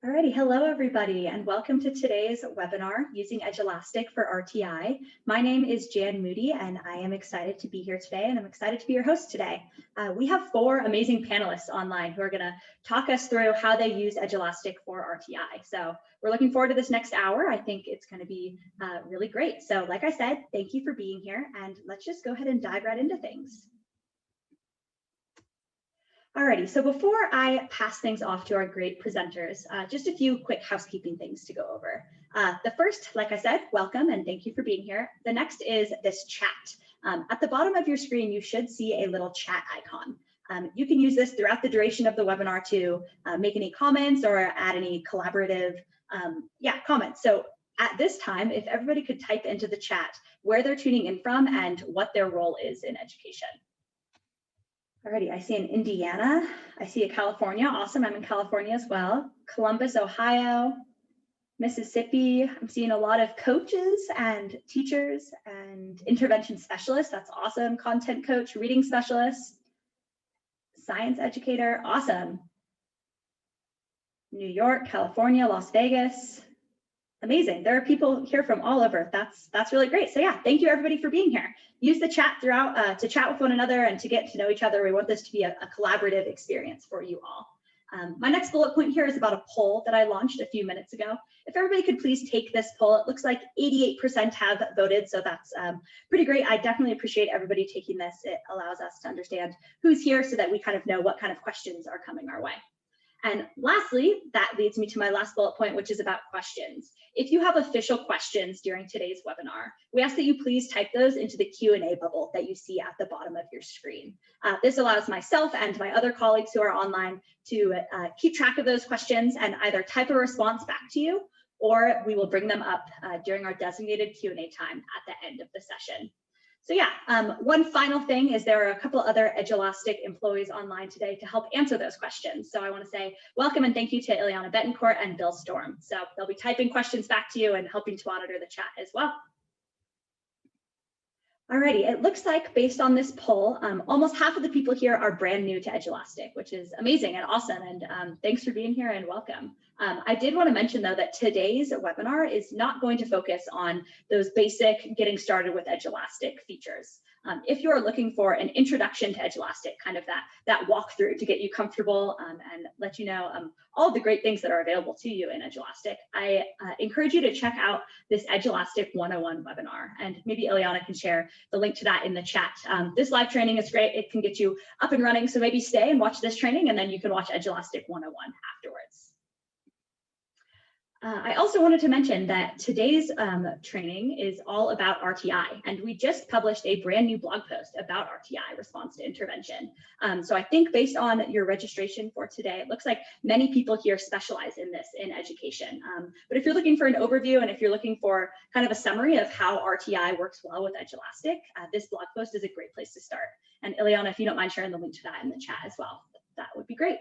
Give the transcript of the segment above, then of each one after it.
Alrighty, hello everybody, and welcome to today's webinar, Using Edulastic for RTI. My name is Jan Moody, and I am excited to be here today, and I'm excited to be your host today. We have four amazing panelists online who are going to talk us through how they use Edulastic for RTI. So we're looking forward to this next hour. I think it's going to be really great. So like I said, thank you for being here, and let's just go ahead and dive right into things. Alrighty, so before I pass things off to our great presenters, just a few quick housekeeping things to go over. The first, like I said, welcome and thank you for being here. The next is this chat. At the bottom of your screen, you should see a little chat icon. You can use this throughout the duration of the webinar to make any comments or add any collaborative comments. So at this time, if everybody could type into the chat where they're tuning in from and what their role is in education. Alrighty, I see an Indiana, I see a California, awesome, I'm in California as well. Columbus, Ohio, Mississippi, I'm seeing a lot of coaches and teachers and intervention specialists, that's awesome. Content coach, reading specialist, science educator, awesome. New York, California, Las Vegas, amazing. There are people here from all over. That's really great. So yeah, thank you everybody for being here. Use the chat throughout to chat with one another and to get to know each other. We want this to be a collaborative experience for you all. My next bullet point here is about a poll that I launched a few minutes ago. If everybody could please take this poll, it looks like 88% have voted, so that's pretty great. I definitely appreciate everybody taking this. It allows us to understand who's here so that we kind of know what kind of questions are coming our way. And lastly, that leads me to my last bullet point, which is about questions. If you have official questions during today's webinar, we ask that you please type those into the Q&A bubble that you see at the bottom of your screen. This allows myself and my other colleagues who are online to keep track of those questions and either type a response back to you, or we will bring them up during our designated Q&A time at the end of the session. So yeah, one final thing is there are a couple other Edulastic employees online today to help answer those questions. So I want to say welcome and thank you to Ileana Betancourt and Bill Storm. So they'll be typing questions back to you and helping to monitor the chat as well. Alrighty, it looks like based on this poll, almost half of the people here are brand new to Edulastic, which is amazing and awesome. And thanks for being here and welcome. I did want to mention though that today's webinar is not going to focus on those basic getting started with Edulastic features. If you're looking for an introduction to Edulastic, kind of that walkthrough to get you comfortable and let you know all the great things that are available to you in Edulastic, I encourage you to check out this Edulastic 101 webinar. And maybe Ileana can share the link to that in the chat. This live training is great. It can get you up and running. So maybe stay and watch this training, and then you can watch Edulastic 101 afterwards. I also wanted to mention that today's training is all about RTI, and we just published a brand new blog post about RTI, response to intervention. So I think based on your registration for today, it looks like many people here specialize in this in education. But if you're looking for an overview and if you're looking for kind of a summary of how RTI works well with Edulastic, this blog post is a great place to start. And Ileana, if you don't mind sharing the link to that in the chat as well, that would be great.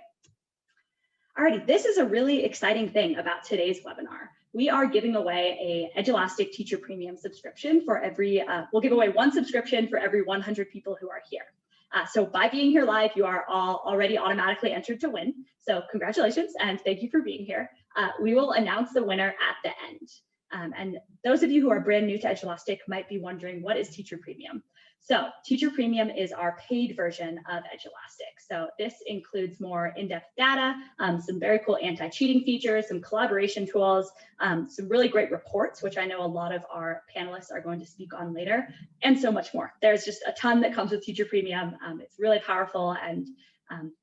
Alrighty, this is a really exciting thing about today's webinar. We are giving away a Edulastic Teacher Premium subscription for every, we'll give away one subscription for every 100 people who are here. So by being here live, you are all already automatically entered to win. So congratulations and thank you for being here. We will announce the winner at the end. And those of you who are brand new to Edulastic might be wondering, what is Teacher Premium? So Teacher Premium is our paid version of Edulastic. So this includes more in-depth data, some very cool anti-cheating features, some collaboration tools, some really great reports, which I know a lot of our panelists are going to speak on later, and so much more. There's just a ton that comes with Teacher Premium. It's really powerful and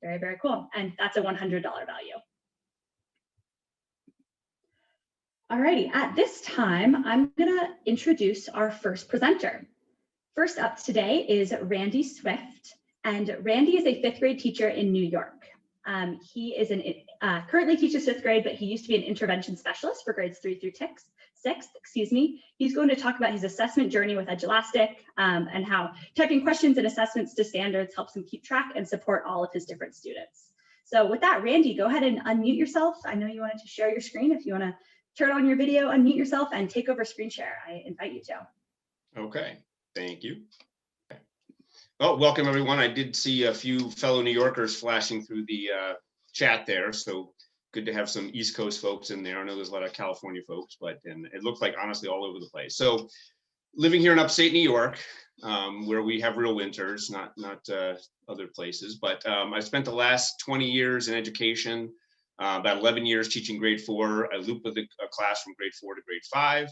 very, very cool. And that's a $100 value. Alrighty, at this time, I'm gonna introduce our first presenter. First up today is Randy Swift, and Randy is a 5th grade teacher in New York. He is currently teaches 5th grade, but he used to be an intervention specialist for grades 3 through 6. Excuse me. He's going to talk about his assessment journey with Edulastic and how typing questions and assessments to standards helps him keep track and support all of his different students. So with that, Randy, go ahead and unmute yourself. I know you wanted to share your screen. If you want to turn on your video, unmute yourself, and take over screen share, I invite you to. Okay. Thank you. Well, welcome everyone. I did see a few fellow New Yorkers flashing through the chat there, so good to have some East Coast folks in there. I know there's a lot of California folks, and it looked like honestly all over the place. So living here in upstate New York, where we have real winters, not other places, but I spent the last 20 years in education, about 11 years teaching grade 4. I loop with a class from grade 4 to grade 5.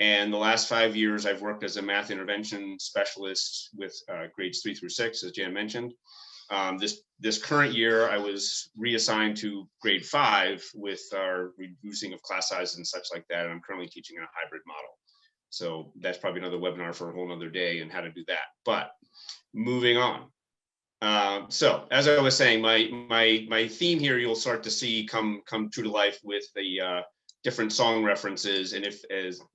And the last 5 years, I've worked as a math intervention specialist with grades 3 through 6, as Jan mentioned. This current year, I was reassigned to grade 5 with our reducing of class sizes and such like that. And I'm currently teaching in a hybrid model. So that's probably another webinar for a whole nother day and how to do that. But moving on. So as I was saying, my theme here, you'll start to see come true to life with the different song references, and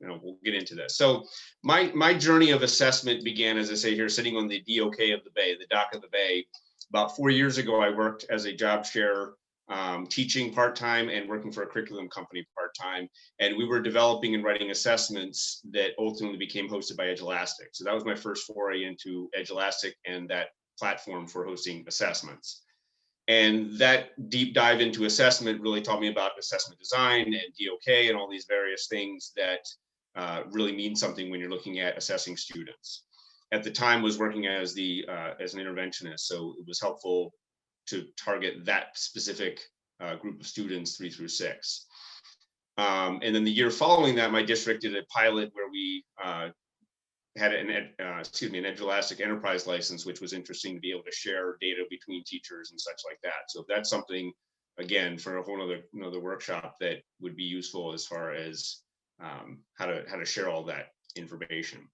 we'll get into this. So my journey of assessment began, as I say here, sitting on the DOK of the Bay, the dock of the Bay. About 4 years ago, I worked as a job share, teaching part-time and working for a curriculum company part-time. And we were developing and writing assessments that ultimately became hosted by Edulastic. So that was my first foray into Edulastic and that platform for hosting assessments. And that deep dive into assessment really taught me about assessment design and DOK and all these various things that really mean something when you're looking at assessing students. At the time, was working as an interventionist, so it was helpful to target that specific group of students 3 through 6. And then the year following that, my district did a pilot where we had an Edulastic enterprise license, which was interesting to be able to share data between teachers and such like that. So that's something, again, for a whole another workshop that would be useful as far as how to share all that information.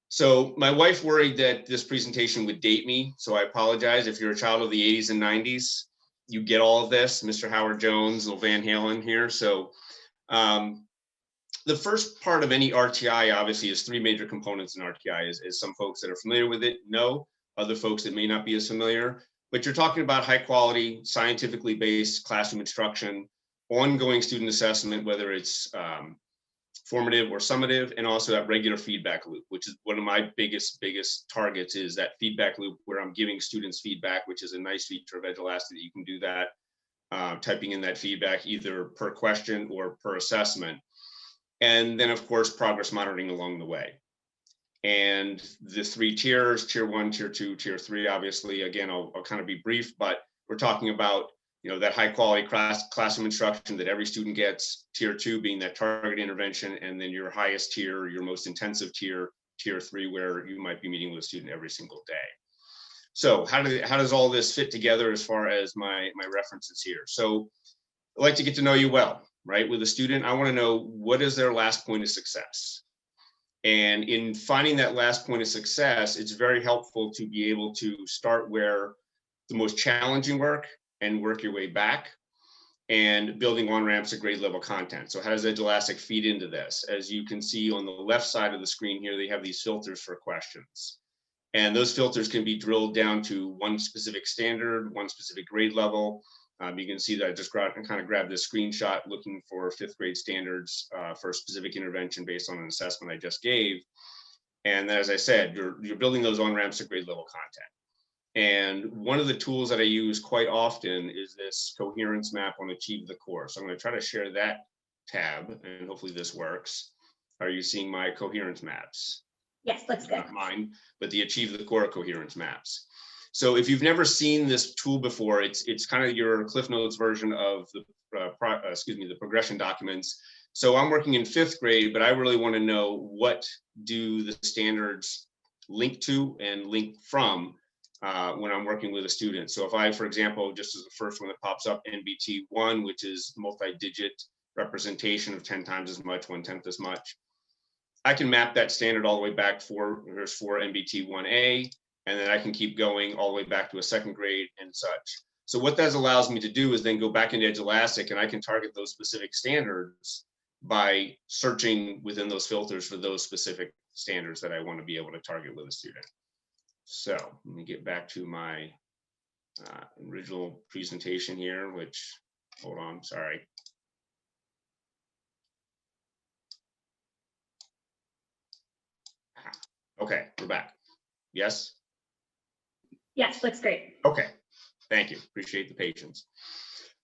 So my wife worried that this presentation would date me, so I apologize. If you're a child of the 80s and 90s, you get all of this, Mr. Howard Jones, little Van Halen here. So the first part of any RTI obviously is 3 major components in RTI, as some folks that are familiar with it know, other folks that may not be as familiar, but you're talking about high quality, scientifically based classroom instruction, ongoing student assessment, whether it's formative or summative, and also that regular feedback loop, which is one of my biggest targets, is that feedback loop where I'm giving students feedback, which is a nice feature of Edulastic that you can do that, typing in that feedback either per question or per assessment. And then of course, progress monitoring along the way. And the 3 tiers, tier 1, tier 2, tier 3, obviously, again, I'll kind of be brief, but we're talking about that high quality classroom instruction that every student gets, tier 2 being that target intervention, and then your highest tier, your most intensive tier, tier 3, where you might be meeting with a student every single day. So how does all this fit together as far as my references here? So I'd like to get to know you well, right? With a student, I want to know what is their last point of success. And in finding that last point of success, it's very helpful to be able to start where the most challenging work and work your way back, and building on-ramps to grade level content. So how does Edulastic feed into this? As you can see on the left side of the screen here, they have these filters for questions. And those filters can be drilled down to one specific standard, one specific grade level. You can see that I just kind of grabbed this screenshot looking for 5th grade standards for a specific intervention based on an assessment I just gave. And as I said, you're building those on-ramps to grade level content. And one of the tools that I use quite often is this coherence map on Achieve the Core. So I'm going to try to share that tab, and hopefully this works. Are you seeing my coherence maps? Yes, looks good. Not mine, but the Achieve the Core coherence maps. So if you've never seen this tool before, it's kind of your Cliff Notes version of the progression documents. So I'm working in 5th grade, but I really want to know, what do the standards link to and link from when I'm working with a student. So if I, for example, just as the first one that pops up, NBT1, which is multi-digit representation of 10 times as much, 1/10 as much, I can map that standard all the way back for NBT1A, and then I can keep going all the way back to a 2nd grade and such. So what that allows me to do is then go back into Edulastic, and I can target those specific standards by searching within those filters for those specific standards that I want to be able to target with a student. So let me get back to my original presentation here, which, hold on, sorry. Okay, we're back. Yes? Yes, looks great. Okay, thank you. Appreciate the patience.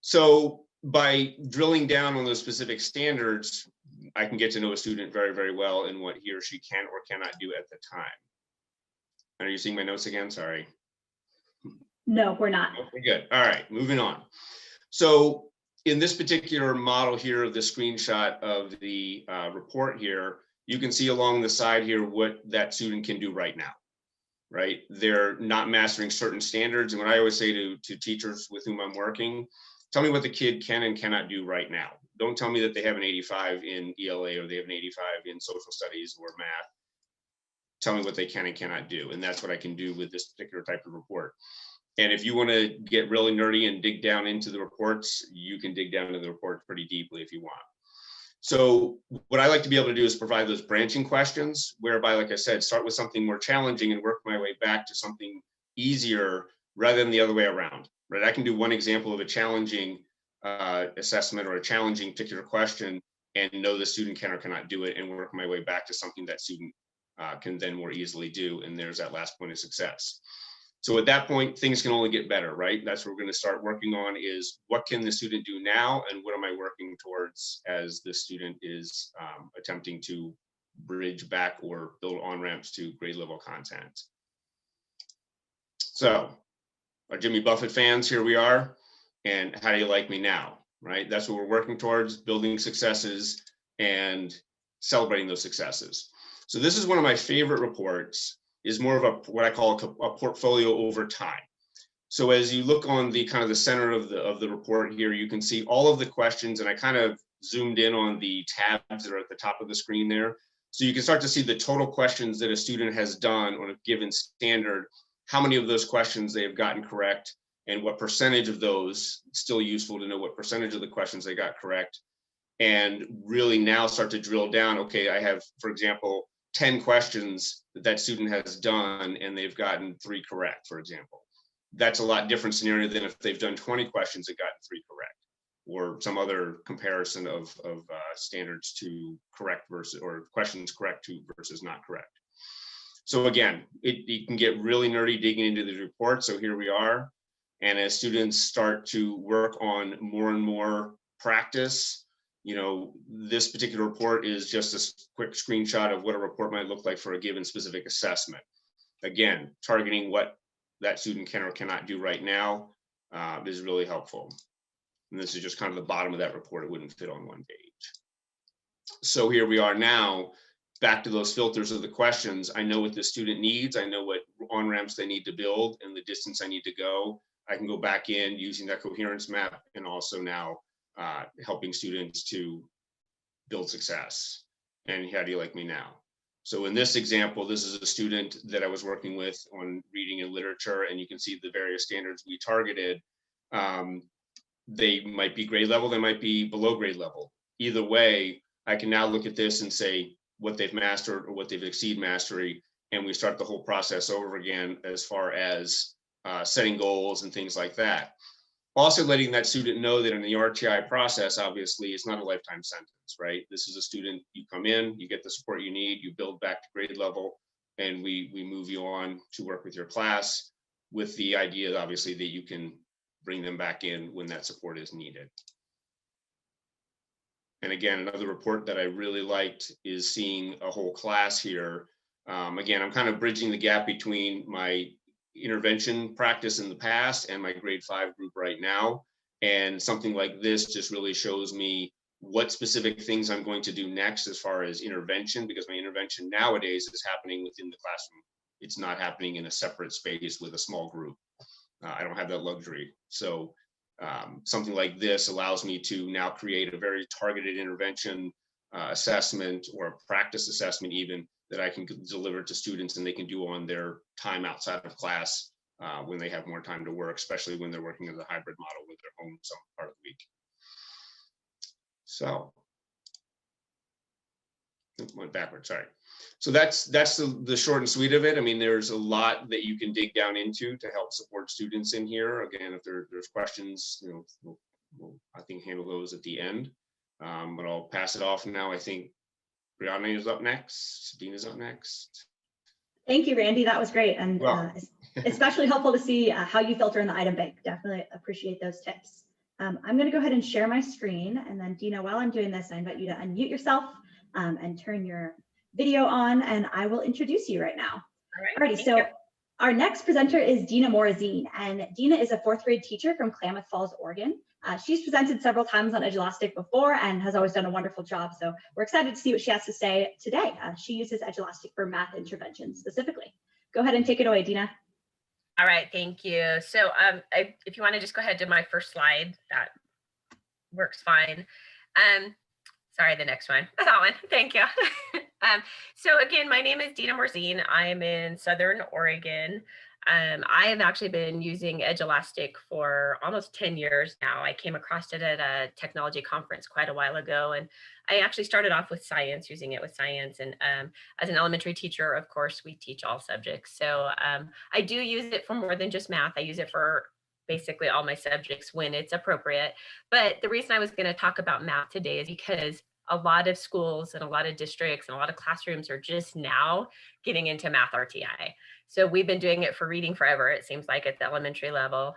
So by drilling down on those specific standards, I can get to know a student very, very well and what he or she can or cannot do at the time. Are you seeing my notes again? Sorry. No, we're not. Okay, good. All right, moving on. So in this particular model here of the screenshot of the report here, you can see along the side here what that student can do right now, right? They're not mastering certain standards. And what I always say to teachers with whom I'm working, tell me what the kid can and cannot do right now. Don't tell me that they have an 85 in ELA or they have an 85 in social studies or math. Tell me what they can and cannot do. And that's what I can do with this particular type of report. And if you want to get really nerdy and dig down into the reports, you can dig down into the reports pretty deeply if you want. So what I like to be able to do is provide those branching questions, whereby, like I said, start with something more challenging and work my way back to something easier rather than the other way around, right? I can do one example of a challenging assessment or a challenging particular question and know the student can or cannot do it and work my way back to something that student can then more easily do. And there's that last point of success. So at that point, things can only get better, right? That's what we're going to start working on is what can the student do now and what am I working towards as the student is attempting to bridge back or build on-ramps to grade level content. So our Jimmy Buffett fans, here we are. And how do you like me now, right? That's what we're working towards, building successes and celebrating those successes. So this is one of my favorite reports. Is more of a what I call a portfolio over time. So as you look on the kind of the center of the report here, you can see all of the questions, and I kind of zoomed in on the tabs that are at the top of the screen there. So you can start to see the total questions that a student has done on a given standard, how many of those questions they have gotten correct, and what percentage of those. It's still useful to know what percentage of the questions they got correct, and really now start to drill down. Okay, I have, for example, 10 questions that student has done and they've gotten 3 correct, for example. That's a lot different scenario than if they've done 20 questions and gotten 3 correct, or some other comparison of standards to correct versus, or questions correct to versus not correct. So again, it can get really nerdy digging into the report. So here we are. And as students start to work on more and more practice, you know, this particular report is just a quick screenshot of what a report might look like for a given specific assessment. Again, targeting what that student can or cannot do right now is really helpful. And this is just kind of the bottom of that report. It wouldn't fit on one page. So here we are now, back to those filters of the questions. I know what the student needs. I know what on-ramps they need to build and the distance I need to go. I can go back in using that coherence map and also now helping students to build success. And how do you like me now? So in this example, this is a student that I was working with on reading and literature, and you can see the various standards we targeted. They might be grade level, they might be below grade level. Either way, I can now look at this and say what they've mastered or what they've exceeded mastery, and we start the whole process over again as far as setting goals and things like that. Also letting that student know that in the RTI process, obviously, it's not a lifetime sentence, right? This is a student, you come in, you get the support you need, you build back to grade level, and we move you on to work with your class with the idea, obviously, that you can bring them back in when that support is needed. And again, another report that I really liked is seeing a whole class here. Again, I'm kind of bridging the gap between my intervention practice in the past and my grade 5 group right now. And something like this just really shows me what specific things I'm going to do next as far as intervention, because my intervention nowadays is happening within the classroom. It's not happening in a separate space with a small group. I don't have that luxury. So something like this allows me to now create a very targeted intervention assessment or a practice assessment even that I can deliver to students and they can do on their time outside of class when they have more time to work, especially when they're working as a hybrid model with their home some part of the week. So, went backwards, sorry. So that's the short and sweet of it. I mean, there's a lot that you can dig down into to help support students in here. Again, if there's questions, you know, we'll I think handle those at the end. But I'll pass it off now. I think Briana is up next. Dena's up next. Thank you, Randy. That was great. And well, especially helpful to see how you filter in the item bank. Definitely appreciate those tips. I'm going to go ahead and share my screen, and then Dena, while I'm doing this, I invite you to unmute yourself and turn your video on, and I will introduce you right now. All right, Alrighty, so our next presenter is Dena Morosin, and Dena is a 4th grade teacher from Klamath Falls, Oregon. She's presented several times on Edulastic before and has always done a wonderful job, so we're excited to see what she has to say today. She uses Edulastic for math intervention specifically. Go ahead and take it away, Dena. All right, thank you. So if you want to just go ahead to my first slide, that works fine. Sorry, the next one, that one, thank you. So again, my name is Dena Morosin. I'm in Southern Oregon. I have actually been using Edulastic for almost 10 years now. I came across it at a technology conference quite a while ago, and I actually started off with science, using it with science. And as an elementary teacher, of course, we teach all subjects. So I do use it for more than just math. I use it for basically all my subjects when it's appropriate. But the reason I was going to talk about math today is because a lot of schools and a lot of districts and a lot of classrooms are just now getting into math RTI. So we've been doing it for reading forever, it seems like, at the elementary level.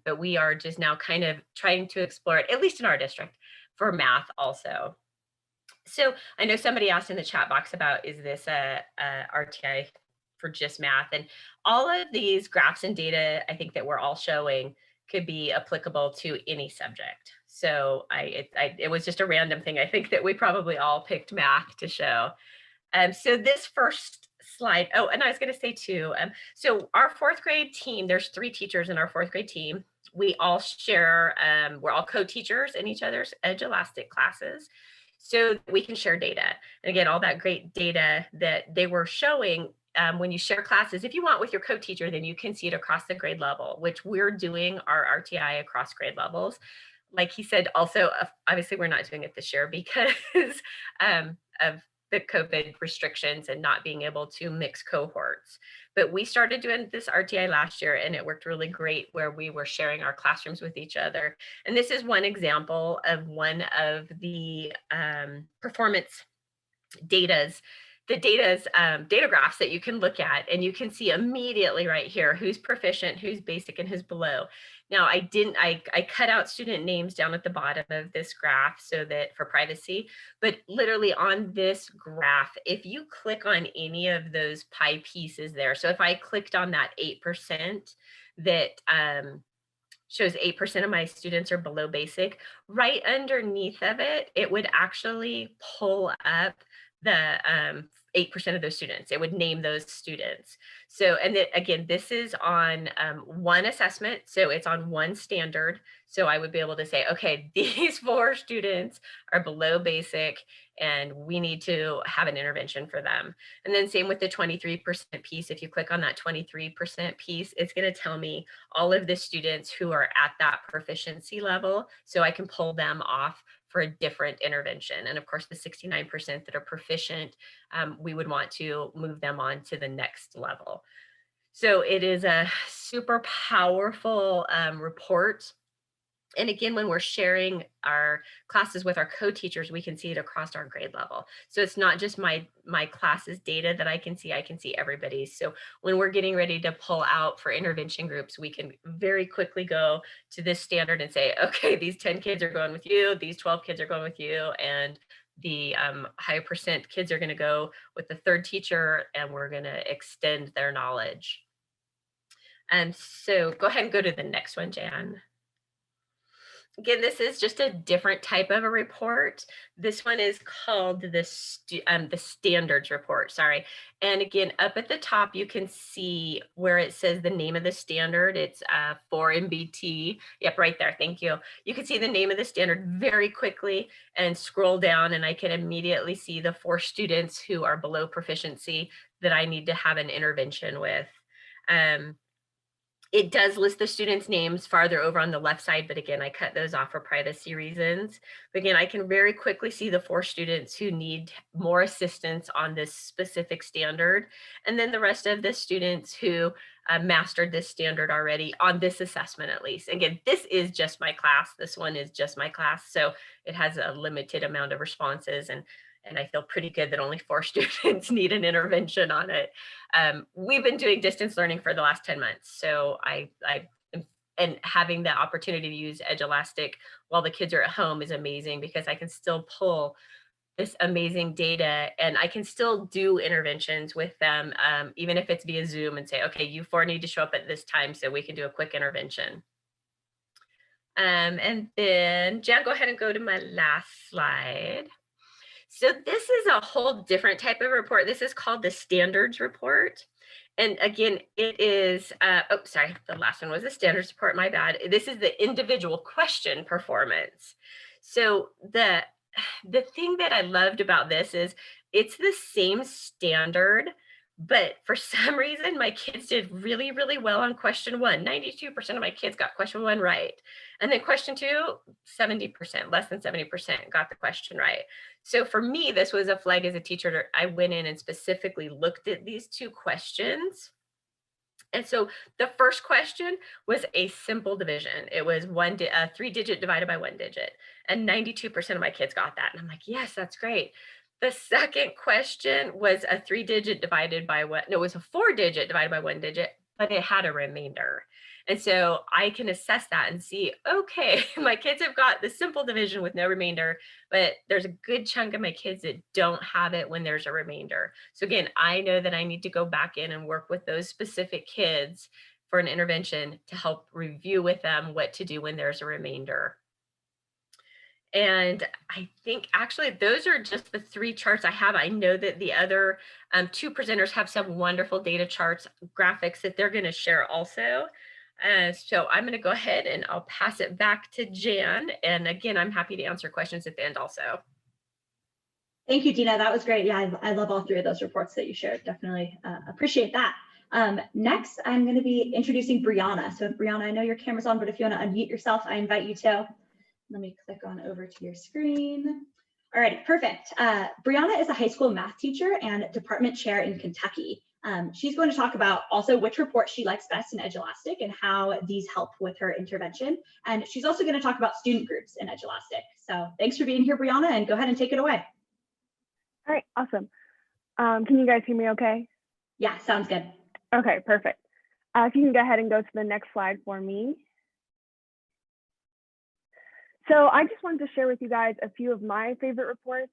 But we are just now kind of trying to explore it, at least in our district, for math also. So I know somebody asked in the chat box about, is this a RTI for just math? And all of these graphs and data, I think that we're all showing, could be applicable to any subject. So it was just a random thing. I think that we probably all picked math to show. So this first slide, oh, and I was going to say too, so our 4th grade team, there's 3 teachers in our 4th grade team. We all share, we're all co-teachers in each other's Edulastic classes, so we can share data. And again, all that great data that they were showing, when you share classes, if you want with your co-teacher, then you can see it across the grade level, which we're doing our RTI across grade levels. Like he said, also, obviously we're not doing it this year because of the COVID restrictions and not being able to mix cohorts. But we started doing this RTI last year, and it worked really great, where we were sharing our classrooms with each other. And this is one example of one of the performance data graphs that you can look at, and you can see immediately right here who's proficient, who's basic, and who's below. Now, I cut out student names down at the bottom of this graph so that for privacy, but literally on this graph, if you click on any of those pie pieces there, so if I clicked on that 8% that shows 8% of my students are below basic, right underneath of it, it would actually pull up the 8% of those students. It would name those students. So, and then again, this is on one assessment. So it's on one standard. So I would be able to say, okay, these 4 students are below basic and we need to have an intervention for them. And then same with the 23% piece. If you click on that 23% piece, it's going to tell me all of the students who are at that proficiency level. So I can pull them off for a different intervention. And of course, the 69% that are proficient, we would want to move them on to the next level. So it is a super powerful report. And again, when we're sharing our classes with our co-teachers, we can see it across our grade level. So it's not just my class's data that I can see everybody's. So when we're getting ready to pull out for intervention groups, we can very quickly go to this standard and say, okay, these 10 kids are going with you, these 12 kids are going with you, and the higher percent kids are going to go with the 3rd teacher, and we're going to extend their knowledge. And so go ahead and go to the next one, Jan. Again, this is just a different type of a report. This one is called the standards report, sorry. And again, up at the top, you can see where it says the name of the standard. It's for MBT. Yep, right there, thank you. You can see the name of the standard very quickly and scroll down, and I can immediately see the 4 students who are below proficiency that I need to have an intervention with. It does list the students' names farther over on the left side, but again, I cut those off for privacy reasons. But again, I can very quickly see the 4 students who need more assistance on this specific standard, and then the rest of the students who mastered this standard already on this assessment at least. Again, this is just my class. This one is just my class, so it has a limited amount of responses, and I feel pretty good that only 4 students need an intervention on it. We've been doing distance learning for the last 10 months. So I am and having the opportunity to use Edulastic while the kids are at home is amazing, because I can still pull this amazing data and I can still do interventions with them, even if it's via Zoom, and say, okay, you four need to show up at this time so we can do a quick intervention. And then Jan, go ahead and go to my last slide. So this is a whole different type of report. This is called the standards report. And again, it is, oh, sorry, the last one was the standards report, my bad. This is the individual question performance. So the thing that I loved about this is it's the same standard, but for some reason, my kids did really, really well on question one. 92% of my kids got question one right. And then question two, 70%, less than 70% got the question right. So for me, this was a flag as a teacher. I went in and specifically looked at these two questions. And so the first question was a simple division. It was 3-digit divided by 1 digit. And 92% of my kids got that. And I'm like, yes, that's great. The second question was a 3-digit divided by what? No, it was a 4-digit divided by 1 digit, but it had a remainder. And so I can assess that and see, okay, my kids have got the simple division with no remainder, but there's a good chunk of my kids that don't have it when there's a remainder. So again, I know that I need to go back in and work with those specific kids for an intervention to help review with them what to do when there's a remainder. And I think actually those are just the 3 charts I have. I know that the other 2 presenters have some wonderful data charts, graphics that they're going to share also. So I'm going to go ahead and I'll pass it back to Jan. And again, I'm happy to answer questions at the end also. Thank you, Dena. That was great. Yeah, I love all 3 of those reports that you shared. Definitely appreciate that. Next, I'm going to be introducing Briana. So Briana, I know your camera's on, but if you want to unmute yourself, I invite you to. Let me click on over to your screen. All right, perfect. Briana is a high school math teacher and department chair in Kentucky. She's going to talk about also which report she likes best in Edulastic and how these help with her intervention. And she's also going to talk about student groups in Edulastic. So thanks for being here, Briana, and go ahead and take it away. All right, awesome. Can you guys hear me okay? Yeah, sounds good. Okay, perfect. If you can go ahead and go to the next slide for me. So I just wanted to share with you guys a few of my favorite reports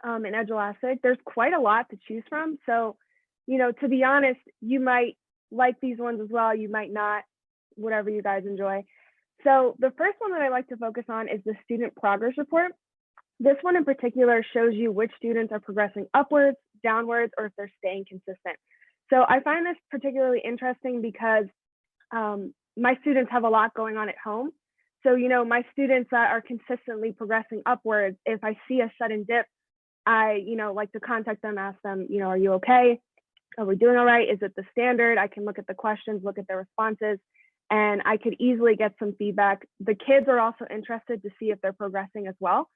in Edulastic. There's quite a lot to choose from. So, you know, to be honest, you might like these ones as well. You might not, whatever you guys enjoy. So the first one that I like to focus on is the student progress report. This one in particular shows you which students are progressing upwards, downwards, or if they're staying consistent. So I find this particularly interesting because my students have a lot going on at home. So, you know, my students that are consistently progressing upwards, if I see a sudden dip, I, you know, like to contact them, ask them, you know, are you okay? Are we doing all right? Is it the standard? I can look at the questions, look at their responses, and I could easily get some feedback. The kids are also interested to see if they're progressing as well.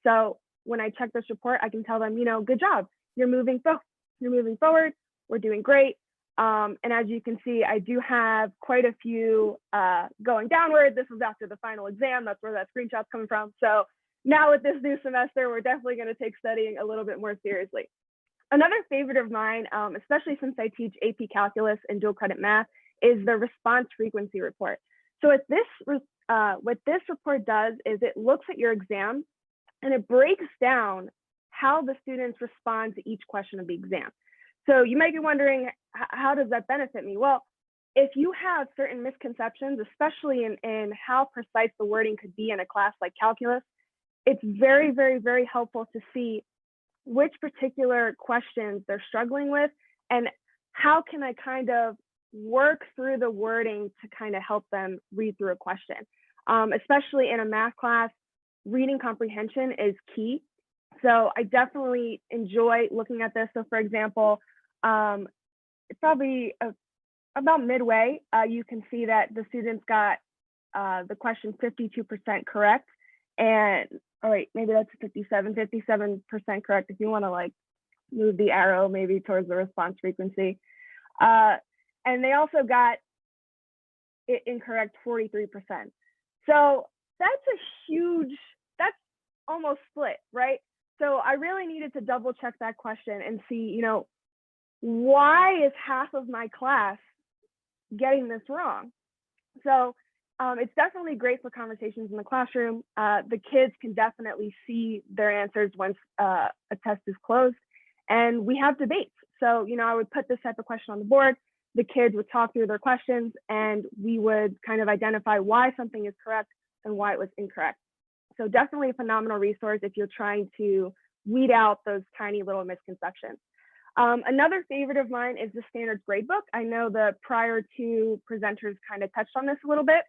So when I check this report, I can tell them, you know, good job. You're moving forward. We're doing great. And as you can see, I do have quite a few going downward. This was after the final exam. That's where that screenshot's coming from. So now with this new semester, we're definitely going to take studying a little bit more seriously. Another favorite of mine, especially since I teach AP Calculus and dual credit math, is the response frequency report. So what this report does is it looks at your exam and it breaks down how the students respond to each question of the exam. So you might be wondering, how does that benefit me? Well, if you have certain misconceptions, especially in how precise the wording could be in a class like calculus, it's very, very, very helpful to see which particular questions they're struggling with and how can I kind of work through the wording to kind of help them read through a question. Especially in a math class, reading comprehension is key. So I definitely enjoy looking at this. So for example, it's probably about midway, you can see that the students got the question 52% correct. And, all right, maybe that's 57% correct if you want to like move the arrow maybe towards the response frequency. And they also got it incorrect 43%. So that's almost split, right? So I really needed to double check that question and see, you know, why is half of my class getting this wrong? So It's definitely great for conversations in the classroom. The kids can definitely see their answers once a test is closed, and we have debates. So, I would put this type of question on the board. The kids would talk through their questions, and we would kind of identify why something is correct and why it was incorrect. So definitely a phenomenal resource if you're trying to weed out those tiny little misconceptions. Another favorite of mine is the Standards Gradebook. I know the prior two presenters kind of touched on this a little bit.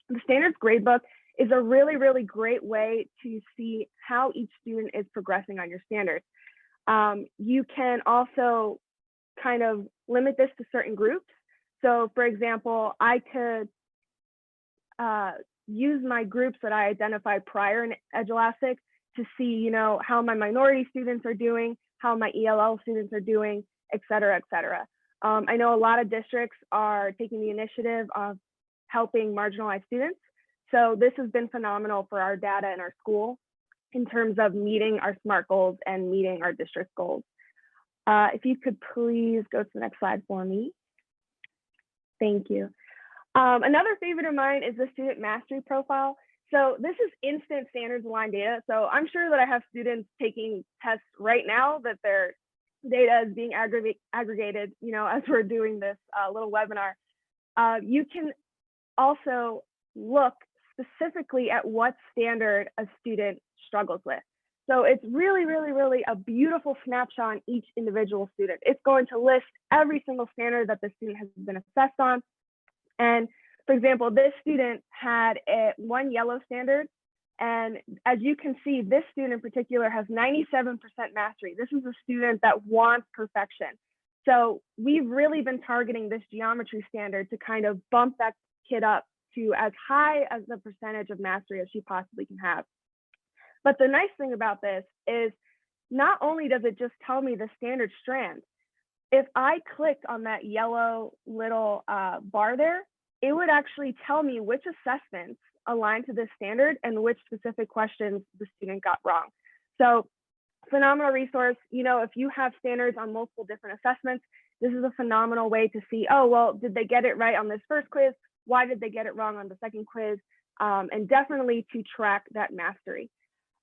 The Standards Gradebook is a really, really great way to see how each student is progressing on your standards. You can also kind of limit this to certain groups. So for example, I could use my groups that I identified prior in Edulastic to see, how my minority students are doing, how my ELL students are doing, et cetera, et cetera. I know a lot of districts are taking the initiative of helping marginalized students. So this has been phenomenal for our data in our school in terms of meeting our SMART goals and meeting our district goals. If you could please go to the next slide for me. Thank you. Another favorite of mine is the student mastery profile. So this is instant standards aligned data. So I'm sure that I have students taking tests right now that their data is being aggregated, as we're doing this little webinar. You can also look specifically at what standard a student struggles with. So it's really, really, really a beautiful snapshot on each individual student. It's going to list every single standard that the student has been assessed on. And for example, this student had one yellow standard. And as you can see, this student in particular has 97% mastery. This is a student that wants perfection. So we've really been targeting this geometry standard to kind of bump that kid up to as high as the percentage of mastery as she possibly can have. But the nice thing about this is not only does it just tell me the standard strand, if I clicked on that yellow little bar there, it would actually tell me which assessments align to this standard and which specific questions the student got wrong. So phenomenal resource. If you have standards on multiple different assessments, this is a phenomenal way to see, oh, well, did they get it right on this first quiz? Why did they get it wrong on the second quiz? And definitely to track that mastery.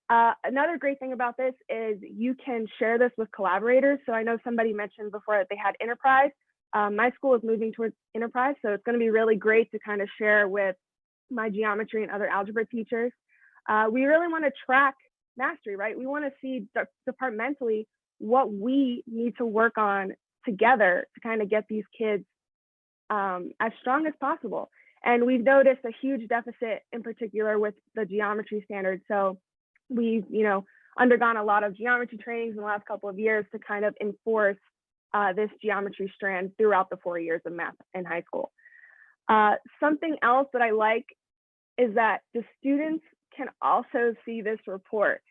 Another great thing about this is you can share this with collaborators. So I know somebody mentioned before that they had Enterprise. My school is moving towards Enterprise, so it's going to be really great to kind of share with my geometry and other algebra teachers. We really want to track mastery, right? We want to see departmentally what we need to work on together to kind of get these kids as strong as possible. And we've noticed a huge deficit in particular with the geometry standards. So we've, undergone a lot of geometry trainings in the last couple of years to kind of enforce this geometry strand throughout the 4 years of math in high school. Something else that I like is that the students can also see this report.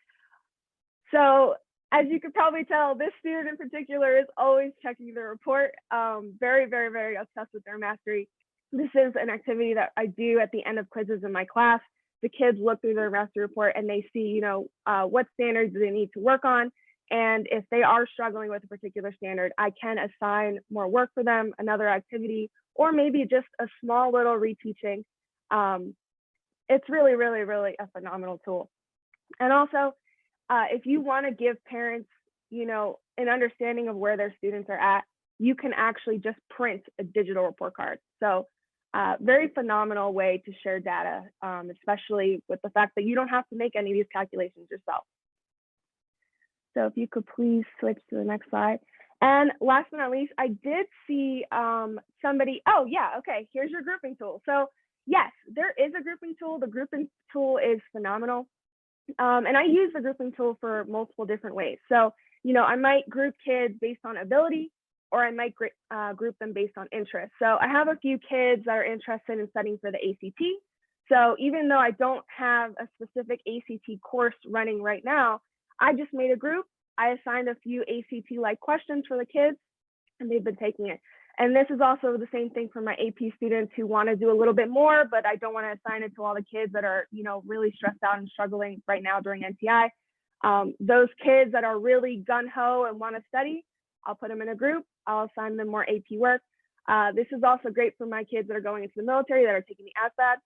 So as you could probably tell, this student in particular is always checking the report, very, very, very obsessed with their mastery. This is an activity that I do at the end of quizzes in my class. The kids look through their mastery report and they see, what standards they need to work on. And if they are struggling with a particular standard, I can assign more work for them, another activity, or maybe just a small little reteaching. It's really, really, really a phenomenal tool. And also, if you want to give parents, an understanding of where their students are at, you can actually just print a digital report card. So very phenomenal way to share data, especially with the fact that you don't have to make any of these calculations yourself. So if you could please switch to the next slide. And last but not least, I did see somebody, oh yeah, okay, here's your grouping tool. So yes, there is a grouping tool. The grouping tool is phenomenal. And I use the grouping tool for multiple different ways. So, I might group kids based on ability, or I might group them based on interest. So I have a few kids that are interested in studying for the ACT. So even though I don't have a specific ACT course running right now, I just made a group. I assigned a few ACT-like questions for the kids, and they've been taking it. And this is also the same thing for my AP students who want to do a little bit more, but I don't want to assign it to all the kids that are, really stressed out and struggling right now during NTI. Those kids that are really gung-ho and want to study, I'll put them in a group. I'll assign them more AP work. This is also great for my kids that are going into the military that are taking the ASVAB.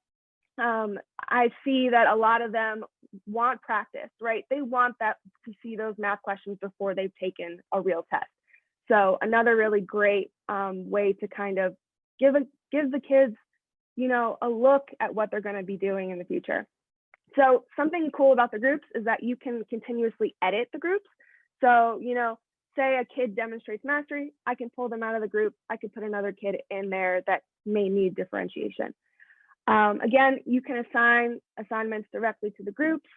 I see that a lot of them want practice, right? They want that to see those math questions before they've taken a real test. So another really great way to kind of give the kids, you know, a look at what they're going to be doing in the future. So something cool about the groups is that you can continuously edit the groups. So, you know, say a kid demonstrates mastery, I can pull them out of the group. I could put another kid in there that may need differentiation. Again, you can assign assignments directly to the groups.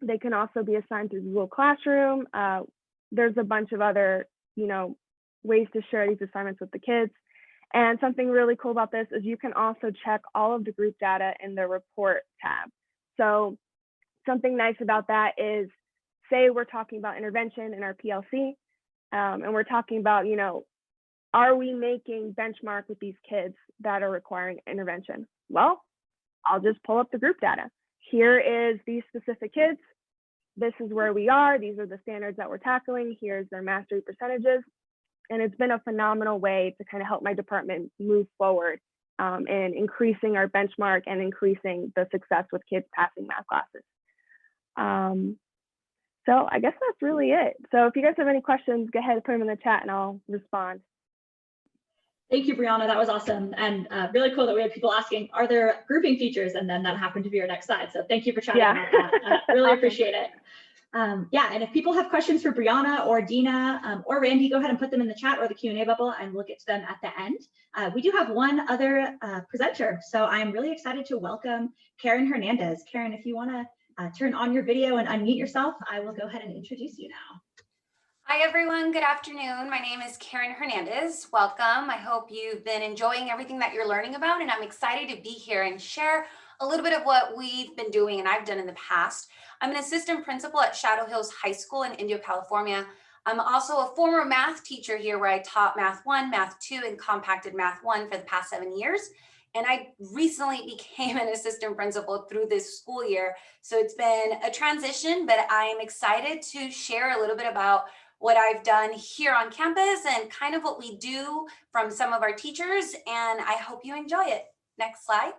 They can also be assigned through Google Classroom. There's a bunch of other, you know, ways to share these assignments with the kids. And something really cool about this is you can also check all of the group data in the report tab. So something nice about that is, say we're talking about intervention in our PLC, and we're talking about, you know, are we making benchmark with these kids that are requiring intervention? Well, I'll just pull up the group data. Here is these specific kids. This is where we are. These are the standards that we're tackling. Here's their mastery percentages. And it's been a phenomenal way to kind of help my department move forward in increasing our benchmark and increasing the success with kids passing math classes. So I guess that's really it. So if you guys have any questions, go ahead and put them in the chat and I'll respond. Thank you, Briana. That was awesome. And really cool that we had people asking, are there grouping features? And then that happened to be our next slide. So thank you for chatting about that. Really Awesome. appreciate it. Yeah, and if people have questions for Briana or Dena or Randy, go ahead and put them in the chat or the Q&A bubble and we'll get to them at the end. We do have one other presenter. So I'm really excited to welcome Karen Hernandez. Karen, if you want to turn on your video and unmute yourself, I will go ahead and introduce you now. Hi everyone, good afternoon. My name is Karen Hernandez. Welcome. I hope you've been enjoying everything that you're learning about, and I'm excited to be here and share a little bit of what we've been doing and I've done in the past. I'm an assistant principal at Shadow Hills High School in Indio, California. I'm also a former math teacher here where I taught Math 1, Math 2, and compacted Math 1 for the past 7 years. And I recently became an assistant principal through this school year. So it's been a transition, but I'm excited to share a little bit about what I've done here on campus and kind of what we do from some of our teachers, and I hope you enjoy it. Next slide.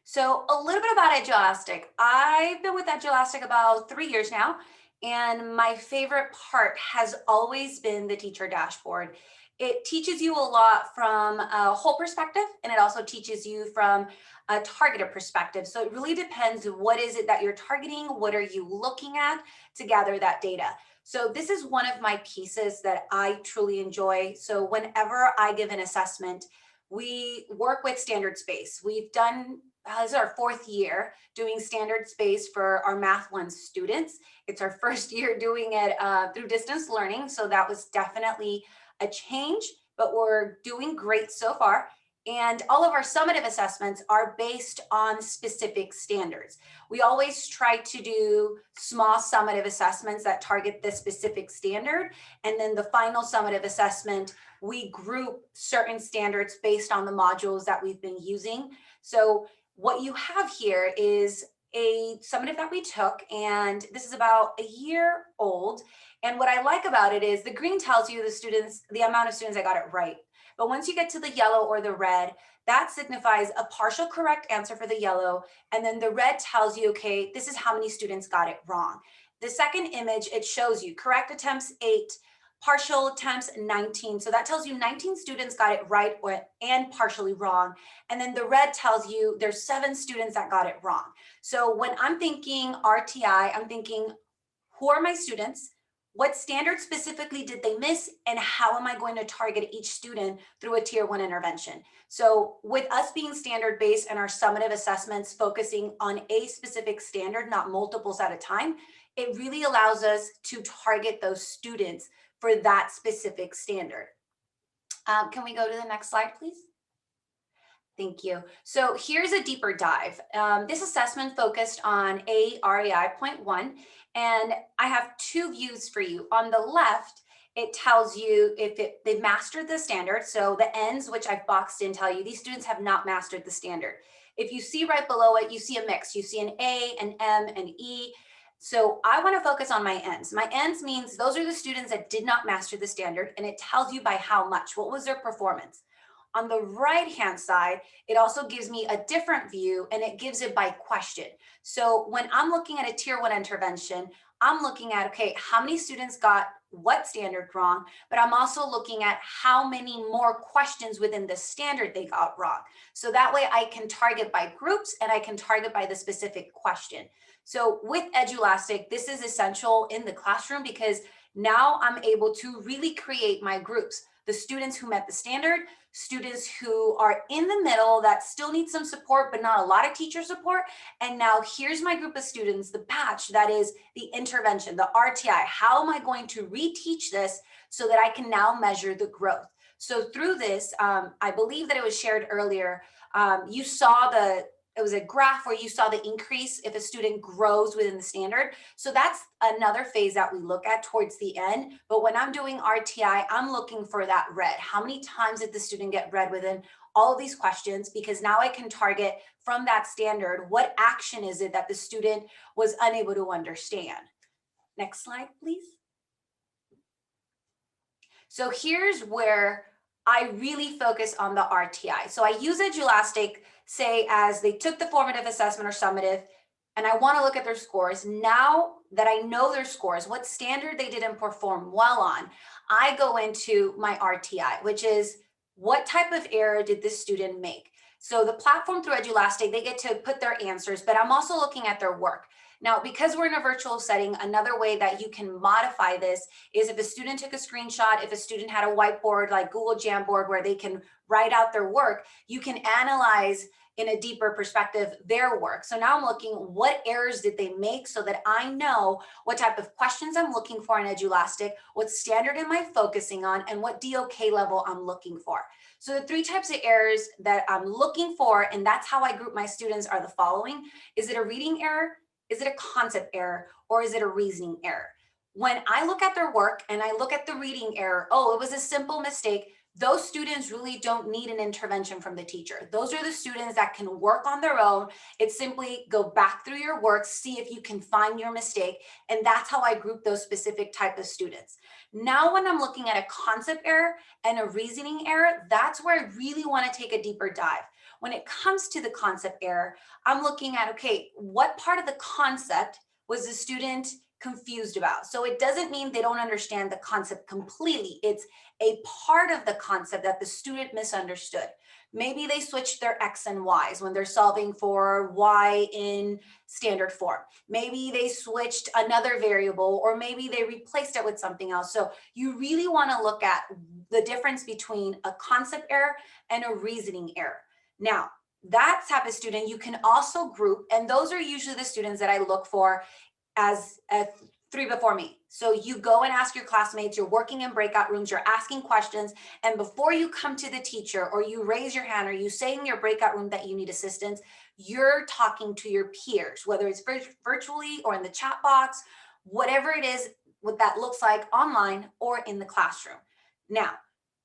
So a little bit about Edulastic. I've been with Edulastic about 3 years now, and my favorite part has always been the teacher dashboard. It teaches you a lot from a whole perspective, and it also teaches you from a targeted perspective. So it really depends, what is it that you're targeting? What are you looking at to gather that data? So this is one of my pieces that I truly enjoy. So whenever I give an assessment, we work with standard space. We've done, this is our 4th year doing standard space for our Math 1 students. It's our 1st year doing it through distance learning. So that was definitely a change, but we're doing great so far. And all of our summative assessments are based on specific standards. We always try to do small summative assessments that target the specific standard. And then the final summative assessment, we group certain standards based on the modules that we've been using. So what you have here is a summative that we took, and this is about a year old. And what I like about it is the green tells you the amount of students that got it right. But once you get to the yellow or the red, that signifies a partial correct answer for the yellow. And then the red tells you, okay, this is how many students got it wrong. The second image, it shows you correct attempts 8, partial attempts 19. So that tells you 19 students got it right and partially wrong. And then the red tells you there's 7 students that got it wrong. So when I'm thinking RTI, I'm thinking, who are my students? What standard specifically did they miss? And how am I going to target each student through a tier 1 intervention? So with us being standard based and our summative assessments focusing on a specific standard, not multiples at a time, it really allows us to target those students for that specific standard. Can we go to the next slide, please? Thank you. So here's a deeper dive. This assessment focused on REI point 1, and I have 2 views for you. On the left, it tells you if they've mastered the standard. So the ends, which I've boxed in, tell you these students have not mastered the standard. If you see right below it, you see a mix. You see an A, an M, an E. So I want to focus on my ends. My ends means those are the students that did not master the standard, and it tells you by how much. What was their performance? On the right-hand side, it also gives me a different view, and it gives it by question. So when I'm looking at a tier 1 intervention, I'm looking at, okay, how many students got what standard wrong, but I'm also looking at how many more questions within the standard they got wrong. So that way I can target by groups and I can target by the specific question. So with Edulastic, this is essential in the classroom because now I'm able to really create my groups. The students who met the standard, students who are in the middle that still need some support, but not a lot of teacher support. And now here's my group of students, the batch that is the intervention, the RTI. How am I going to reteach this so that I can now measure the growth? So through this, I believe that it was shared earlier. You saw it was a graph where you saw the increase if a student grows within the standard. So that's another phase that we look at towards the end. But when I'm doing RTI, I'm looking for that red. How many times did the student get read within all of these questions? Because now I can target from that standard, what action is it that the student was unable to understand? Next slide, please. So here's where I really focus on the RTI. So I use Edulastic, say, as they took the formative assessment or summative, and I want to look at their scores. Now that I know their scores, what standard they didn't perform well on, I go into my RTI, which is what type of error did this student make? So the platform through Edulastic, they get to put their answers, but I'm also looking at their work. Now, because we're in a virtual setting, another way that you can modify this is if a student took a screenshot, if a student had a whiteboard like Google Jamboard where they can write out their work, you can analyze in a deeper perspective their work. So now I'm looking, what errors did they make so that I know what type of questions I'm looking for in Edulastic, what standard am I focusing on, and what DOK level I'm looking for. So the 3 types of errors that I'm looking for, and that's how I group my students, are the following. Is it a reading error? Is it a concept error? Or is it a reasoning error? When I look at their work and I look at the reading error, oh, it was a simple mistake, those students really don't need an intervention from the teacher. Those are the students that can work on their own. It's simply go back through your work, see if you can find your mistake. And that's how I group those specific type of students. Now, when I'm looking at a concept error and a reasoning error, that's where I really want to take a deeper dive. When it comes to the concept error, I'm looking at, okay, what part of the concept was the student confused about? So it doesn't mean they don't understand the concept completely. It's a part of the concept that the student misunderstood. Maybe they switched their X and Y's when they're solving for Y in standard form. Maybe they switched another variable, or maybe they replaced it with something else. So you really want to look at the difference between a concept error and a reasoning error. Now, that type of student you can also group, and those are usually the students that I look for as 3 before me. So you go and ask your classmates, you're working in breakout rooms, you're asking questions, and before you come to the teacher or you raise your hand or you say in your breakout room that you need assistance, you're talking to your peers, whether it's virtually or in the chat box, whatever it is, what that looks like online or in the classroom. Now,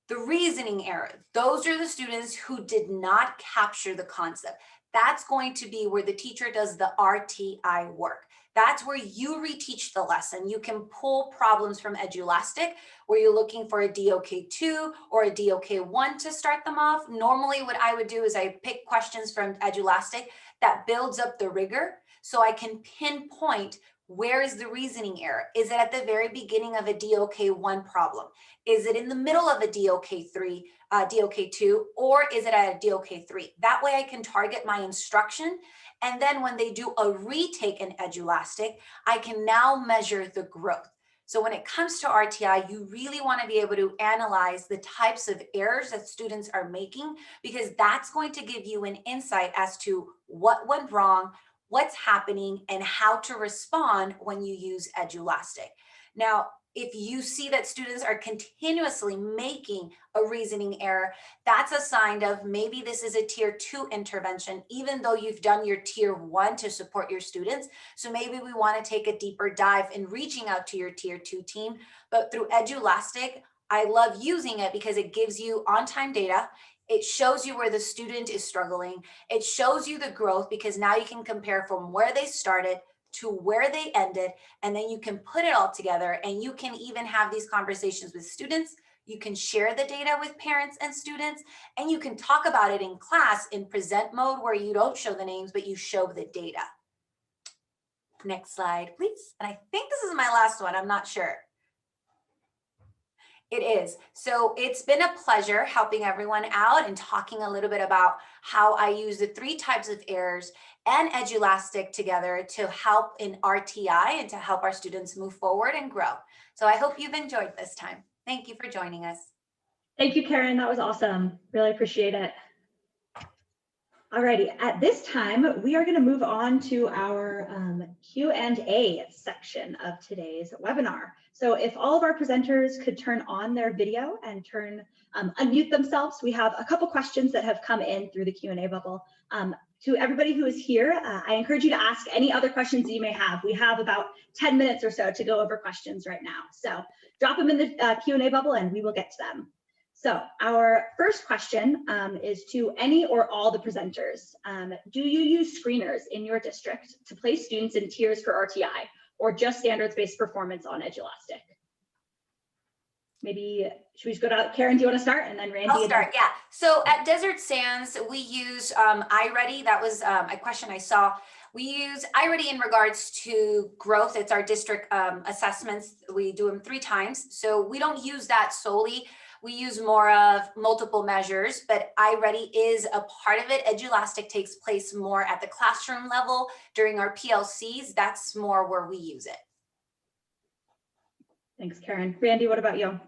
the reasoning error, those are the students who did not capture the concept. That's going to be where the teacher does the RTI work. That's where you reteach the lesson. You can pull problems from Edulastic where you're looking for a DOK2 or a DOK1 to start them off. Normally what I would do is I pick questions from Edulastic that builds up the rigor so I can pinpoint where is the reasoning error. Is it at the very beginning of a DOK1 problem? Is it in the middle of a DOK3, DOK2, or is it at a DOK3? That way I can target my instruction. And then when they do a retake in Edulastic, I can now measure the growth. So when it comes to RTI, you really want to be able to analyze the types of errors that students are making, because that's going to give you an insight as to what went wrong, what's happening, and how to respond when you use Edulastic. Now, if you see that students are continuously making a reasoning error, that's a sign of maybe this is a tier 2 intervention, even though you've done your tier 1 to support your students. So maybe we want to take a deeper dive in reaching out to your tier 2 team. But through Edulastic, I love using it because it gives you on-time data. It shows you where the student is struggling. It shows you the growth, because now you can compare from where they started to where they ended, and then you can put it all together, and you can even have these conversations with students, You can share the data with parents and students, and you can talk about it in class in present mode where you don't show the names, but you show the data. Next slide, please. And I think this is my last one, I'm not sure. It is. So it's been a pleasure helping everyone out and talking a little bit about how I use the 3 types of errors and Edulastic together to help in RTI and to help our students move forward and grow. So I hope you've enjoyed this time. Thank you for joining us. Thank you, Karen. That was awesome. Really appreciate it. Alrighty, at this time, we are going to move on to our Q&A section of today's webinar. So if all of our presenters could turn on their video and unmute themselves, we have a couple questions that have come in through the Q&A bubble. To everybody who is here, I encourage you to ask any other questions you may have. We have about 10 minutes or so to go over questions right now. So drop them in the Q&A bubble and we will get to them. So our first question is to any or all the presenters. Do you use screeners in your district to place students in tiers for RTI or just standards-based performance on Edulastic? Maybe, should we just go to Karen, do you want to start? And then Randy? I'll start, yeah. So at Desert Sands, we use iReady. That was a question I saw. We use iReady in regards to growth. It's our district assessments. We do them 3 times. So we don't use that solely. We use more of multiple measures, but iReady is a part of it. Edulastic takes place more at the classroom level during our PLCs. That's more where we use it. Thanks, Karen. Randy, what about you?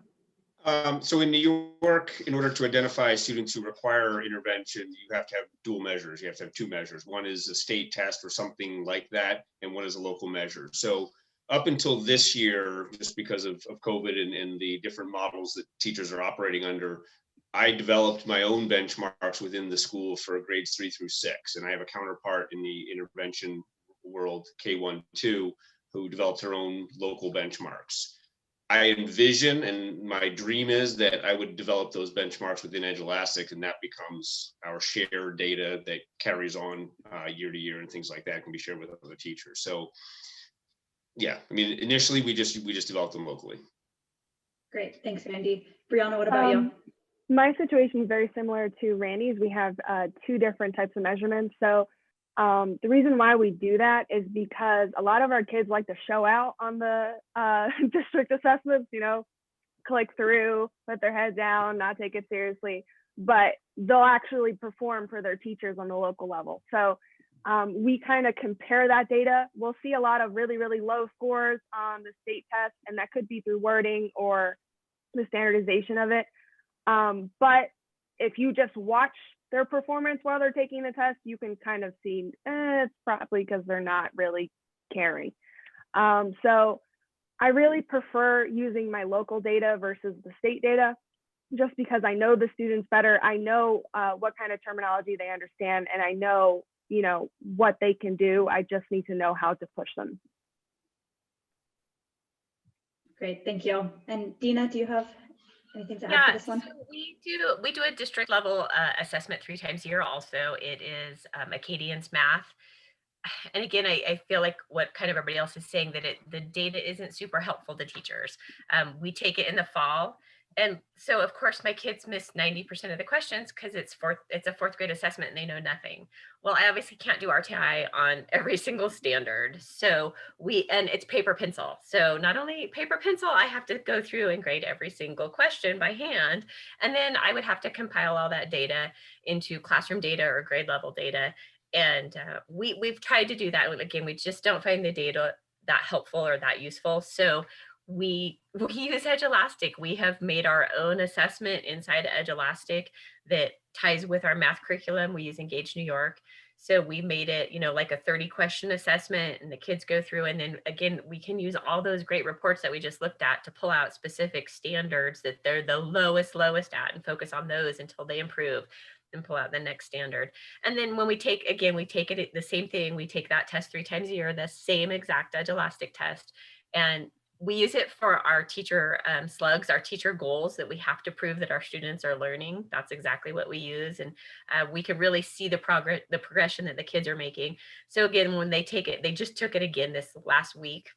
So in New York, in order to identify students who require intervention, you have to have dual measures. You have to have 2 measures. One is a state test or something like that, and one is a local measure. So up until this year, just because of COVID and the different models that teachers are operating under, I developed my own benchmarks within the school for grades 3 through 6. And I have a counterpart in the intervention world, K1-2, who developed her own local benchmarks. I envision, and my dream is that I would develop those benchmarks within Edulastic, and that becomes our shared data that carries on year to year, and things like that can be shared with other teachers. So yeah, I mean, initially we just developed them locally. Great, thanks, Randy. Briana, what about you? My situation is very similar to Randy's. We have 2 different types of measurements. So the reason why we do that is because a lot of our kids like to show out on the district assessments, you know, click through, put their head down, not take it seriously, but they'll actually perform for their teachers on the local level. So we kind of compare that data. We'll see a lot of really, really low scores on the state test, and that could be through wording or the standardization of it. But if you just watch their performance while they're taking the test, you can kind of see it's probably because they're not really caring. So I really prefer using my local data versus the state data, just because I know the students better. I know what kind of terminology they understand, and I know, you know, what they can do. I just need to know how to push them. Great, thank you. And Dena, do you have anything to add to this one? So we do a district level assessment 3 times a year. Also, it is Acadians math. And again, I feel like what kind of everybody else is saying, that the data isn't super helpful to teachers. We take it in the fall. And so of course my kids miss 90% of the questions because it's a 4th grade assessment and they know nothing. Well, I obviously can't do RTI on every single standard. So and it's paper pencil. So not only paper pencil, I have to go through and grade every single question by hand. And then I would have to compile all that data into classroom data or grade level data. And we've tried to do that. Again, we just don't find the data that helpful or that useful. So we use Edulastic. We have made our own assessment inside Edulastic that ties with our math curriculum. We use Engage New York. So we made it, you know, like a 30 question assessment, and the kids go through, and then again, we can use all those great reports that we just looked at to pull out specific standards that they're the lowest at, and focus on those until they improve and pull out the next standard. And then when we take it the same thing, we take that test 3 times a year, the same exact Edulastic test, and we use it for our teacher slugs, our teacher goals that we have to prove that our students are learning. That's exactly what we use. And we can really see the progression that the kids are making. So again, when they take it, they just took it again this last week,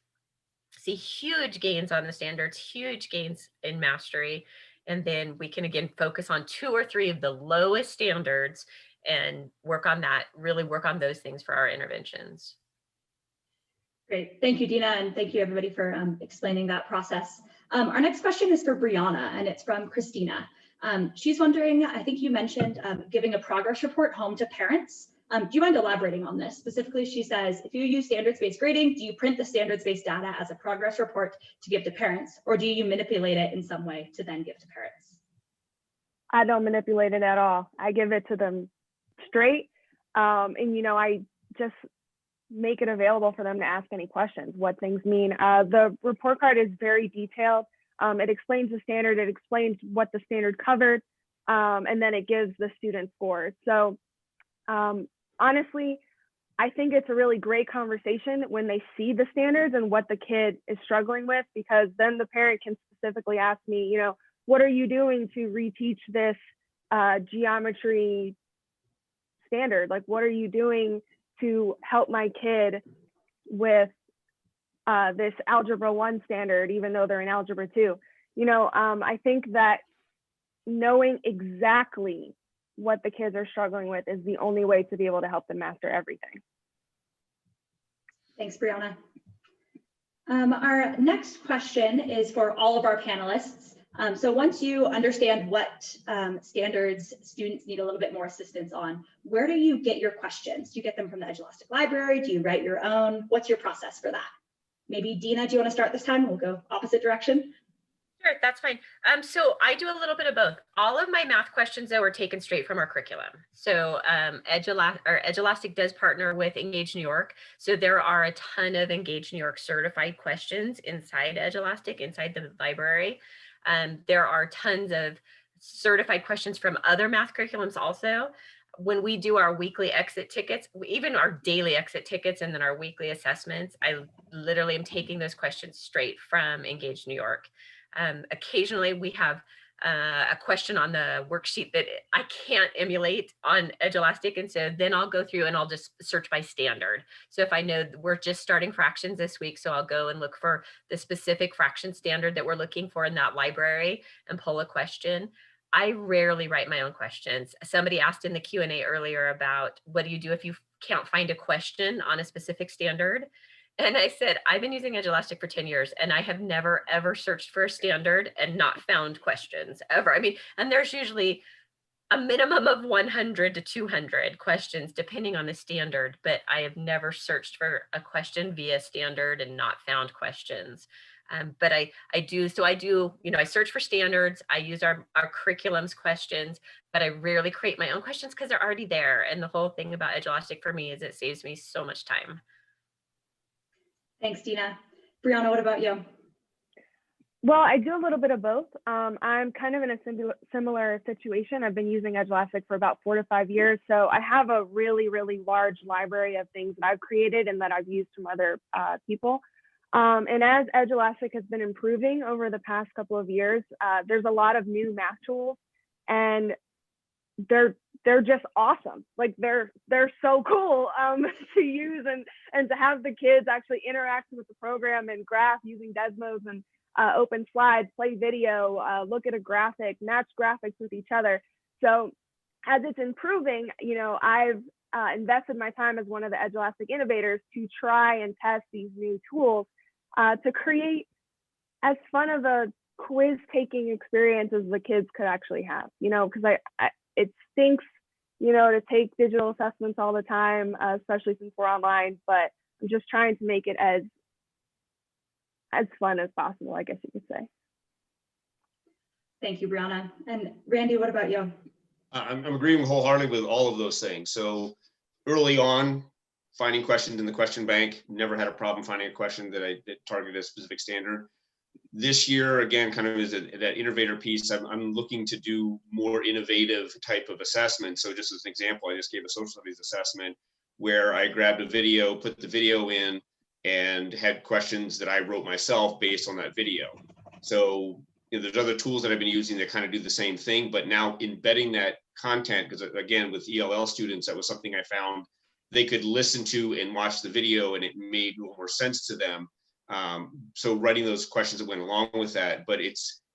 see huge gains on the standards, huge gains in mastery. And then we can again focus on 2 or 3 of the lowest standards and work on that, really work on those things for our interventions. Great, thank you, Dena, and thank you everybody for explaining that process. Our next question is for Briana, and it's from Christina. She's wondering, I think you mentioned giving a progress report home to parents. Do you mind elaborating on this? Specifically, she says, if you use standards-based grading, do you print the standards-based data as a progress report to give to parents, or do you manipulate it in some way to then give to parents? I don't manipulate it at all. I give it to them straight. And, you know, I just make it available for them to ask any questions, what things mean. The report card is very detailed. It explains the standard, it explains what the standard covered, and then it gives the student scores. So honestly, I think it's a really great conversation when they see the standards and what the kid is struggling with, because then the parent can specifically ask me, you know, what are you doing to reteach this geometry standard? Like, what are you doing to help my kid with this Algebra 1 standard, even though they're in Algebra 2? You know, I think that knowing exactly what the kids are struggling with is the only way to be able to help them master everything. Thanks, Briana. Our next question is for all of our panelists. So once you understand what standards students need a little bit more assistance on, where do you get your questions? Do you get them from the Edulastic library? Do you write your own? What's your process for that? Maybe Dena, do you want to start this time? We'll go opposite direction. Sure, that's fine. So I do a little bit of both. All of my math questions though were taken straight from our curriculum. So Edulastic does partner with Engage New York. So there are a ton of Engage New York certified questions inside Edulastic, inside the library. There are tons of certified questions from other math curriculums also. When we do our weekly exit tickets, even our daily exit tickets and then our weekly assessments, I literally am taking those questions straight from Engage New York. Occasionally we have a question on the worksheet that I can't emulate on Edulastic, and so then I'll go through and I'll just search by standard. So if I know we're just starting fractions this week, so I'll go and look for the specific fraction standard that we're looking for in that library and pull a question. I rarely write my own questions. Somebody asked in the Q&A earlier about what do you do if you can't find a question on a specific standard? And I said, I've been using Edulastic for 10 years and I have never, ever searched for a standard and not found questions ever. I mean, and there's usually a minimum of 100 to 200 questions depending on the standard, but I have never searched for a question via standard and not found questions. But I do, you know, I search for standards, I use our curriculum's questions, but I rarely create my own questions because they're already there. And the whole thing about Edulastic for me is it saves me so much time. Thanks, Dena. Briana, what about you? Well, I do a little bit of both. I'm kind of in a similar situation. I've been using Edulastic for about 4 to 5 years. So I have a really, really large library of things that I've created and that I've used from other people. And as Edulastic has been improving over the past couple of years, there's a lot of new math tools, and they're just awesome. Like they're so cool to use and to have the kids actually interact with the program and graph using Desmos and open slides, play video, look at a graphic, match graphics with each other. So as it's improving, you know, I've invested my time as one of the Edulastic innovators to try and test these new tools to create as fun of a quiz taking experience as the kids could actually have, you know, because it stinks, you know, to take digital assessments all the time, especially since we're online, but I'm just trying to make it as fun as possible, I guess you could say. Thank you, Briana. And Randy, what about you? I'm agreeing wholeheartedly with all of those things. So early on, finding questions in the question bank, never had a problem finding a question that targeted a specific standard. This year, again, kind of is that innovator piece, I'm looking to do more innovative type of assessment. So just as an example, I just gave a social studies assessment where I grabbed a video, put the video in, and had questions that I wrote myself based on that video. So you know, there's other tools that I've been using that kind of do the same thing, but now embedding that content, because again, with ELL students, that was something I found they could listen to and watch the video and it made more sense to them. So writing those questions that went along with that, but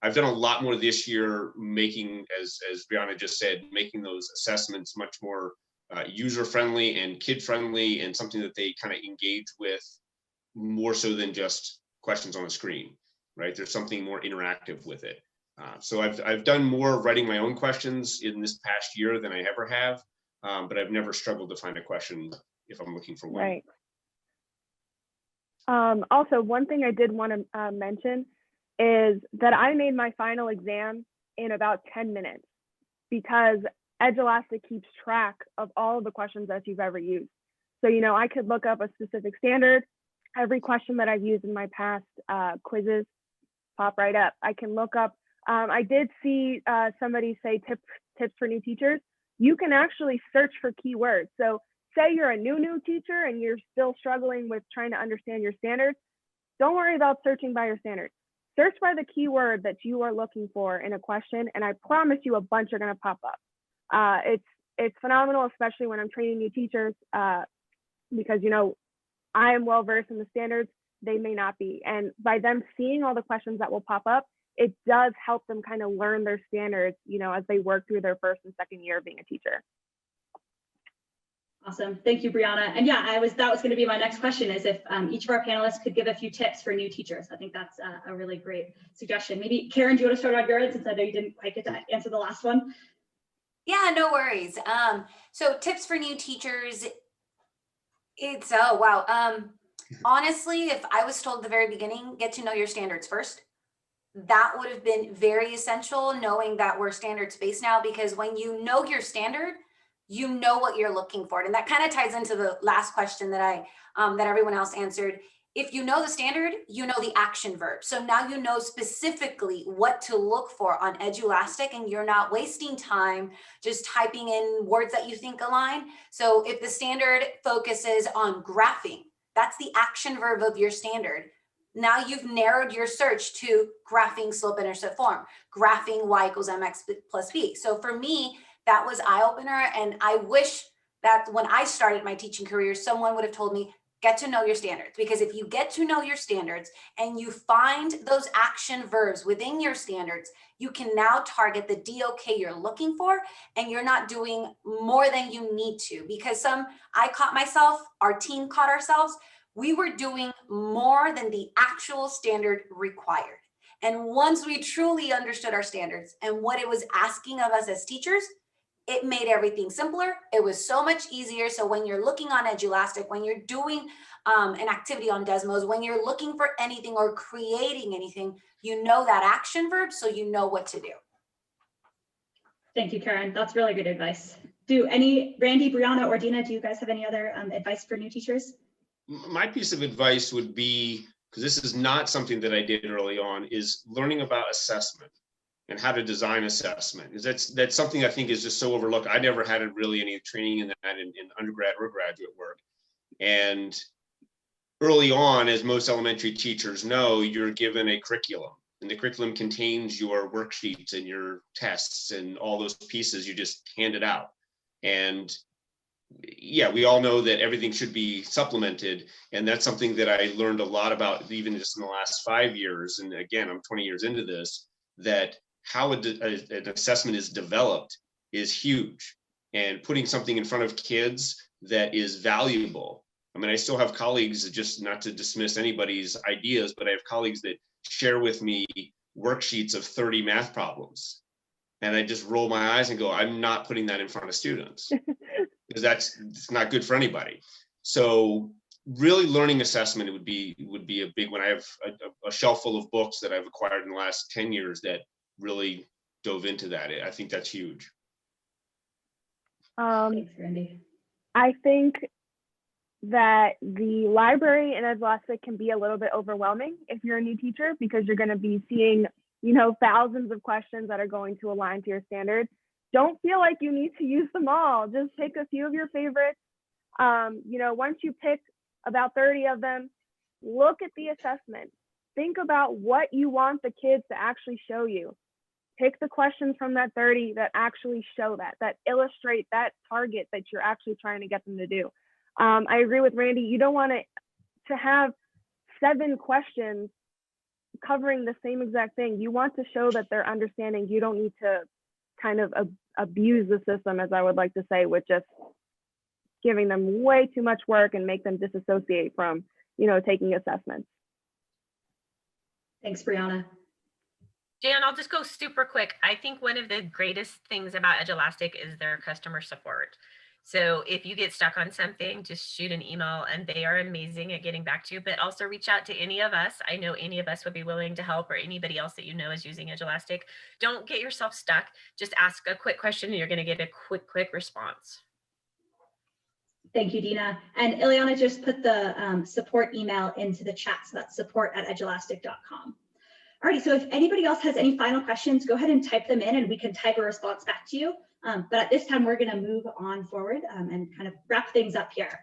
I've done a lot more this year, making, as Briana just said, making those assessments much more user-friendly and kid-friendly, and something that they kind of engage with more so than just questions on a screen, right? There's something more interactive with it. So I've done more writing my own questions in this past year than I ever have, but I've never struggled to find a question if I'm looking for one. Right. Also, one thing I did want to mention is that I made my final exam in about 10 minutes because Edulastic keeps track of all of the questions that you've ever used. So, you know, I could look up a specific standard. Every question that I've used in my past quizzes pop right up. I can look up, I did see somebody say tips for new teachers. You can actually search for keywords. So say you're a new teacher and you're still struggling with trying to understand your standards, don't worry about searching by your standards. Search by the keyword that you are looking for in a question, and I promise you a bunch are gonna pop up. It's phenomenal, especially when I'm training new teachers, because, you know, I am well versed in the standards, they may not be. And by them seeing all the questions that will pop up, it does help them kind of learn their standards, you know, as they work through their first and second year of being a teacher. Awesome. Thank you, Briana. And yeah, that was going to be my next question, is if each of our panelists could give a few tips for new teachers. I think that's a really great suggestion. Maybe Karen, do you want to start on your end, since I know you didn't quite get to answer the last one? Yeah, no worries. So tips for new teachers, it's, oh, wow. Honestly, if I was told at the very beginning, get to know your standards first, that would have been very essential, knowing that we're standards based now, because when you know your standard, you know what you're looking for. And that kind of ties into the last question that that everyone else answered. If you know the standard, you know the action verb. So now you know specifically what to look for on Edulastic, and you're not wasting time just typing in words that you think align. So if the standard focuses on graphing, that's the action verb of your standard. Now you've narrowed your search to graphing slope-intercept form, graphing y equals mx plus b. So for me, that was eye-opener. And I wish that when I started my teaching career, someone would have told me, get to know your standards. Because if you get to know your standards and you find those action verbs within your standards, you can now target the DOK you're looking for, and you're not doing more than you need to. Because I caught myself, our team caught ourselves, we were doing more than the actual standard required. And once we truly understood our standards and what it was asking of us as teachers, it made everything simpler. It was so much easier. So when you're looking on Edulastic, when you're doing an activity on Desmos, when you're looking for anything or creating anything, you know that action verb, so you know what to do. Thank you, Karen. That's really good advice. Randy, Briana, or Dena, do you guys have any other advice for new teachers? My piece of advice would be, because this is not something that I did early on, is learning about assessment and how to design assessment. That's something I think is just so overlooked. I never had really any training in that in undergrad or graduate work. And early on, as most elementary teachers know, you're given a curriculum, and the curriculum contains your worksheets and your tests and all those pieces. You just hand it out. And yeah, we all know that everything should be supplemented. And that's something that I learned a lot about even just in the last 5 years. And again, I'm 20 years into this, that how an assessment is developed is huge. And putting something in front of kids that is valuable. I mean, I still have colleagues, just not to dismiss anybody's ideas, but I have colleagues that share with me worksheets of 30 math problems. And I just roll my eyes and go, I'm not putting that in front of students. Because it's not good for anybody. So really learning assessment would be a big one. I have a shelf full of books that I've acquired in the last 10 years that really dove into that. I think that's huge. Thanks, Randy. I think that the library in Edulastic can be a little bit overwhelming if you're a new teacher, because you're going to be seeing, you know, thousands of questions that are going to align to your standards. Don't feel like you need to use them all. Just pick a few of your favorites. You know, once you pick about 30 of them, look at the assessment. Think about what you want the kids to actually show you. Pick the questions from that 30 that actually show that illustrate that target that you're actually trying to get them to do. I agree with Randy. You don't want to have 7 questions covering the same exact thing. You want to show that they're understanding. You don't need to kind of abuse the system, as I would like to say, with just giving them way too much work and make them disassociate from, you know, taking assessments. Thanks, Briana. Jan, I'll just go super quick. I think one of the greatest things about Edulastic is their customer support. So if you get stuck on something, just shoot an email, and they are amazing at getting back to you, but also reach out to any of us. I know any of us would be willing to help, or anybody else that you know is using Edulastic. Don't get yourself stuck. Just ask a quick question and you're going to get a quick response. Thank you, Dena. And Ileana just put the support email into the chat. So that's support@edulastic.com. Alrighty, so if anybody else has any final questions, go ahead and type them in and we can type a response back to you. But at this time, we're gonna move on forward and kind of wrap things up here.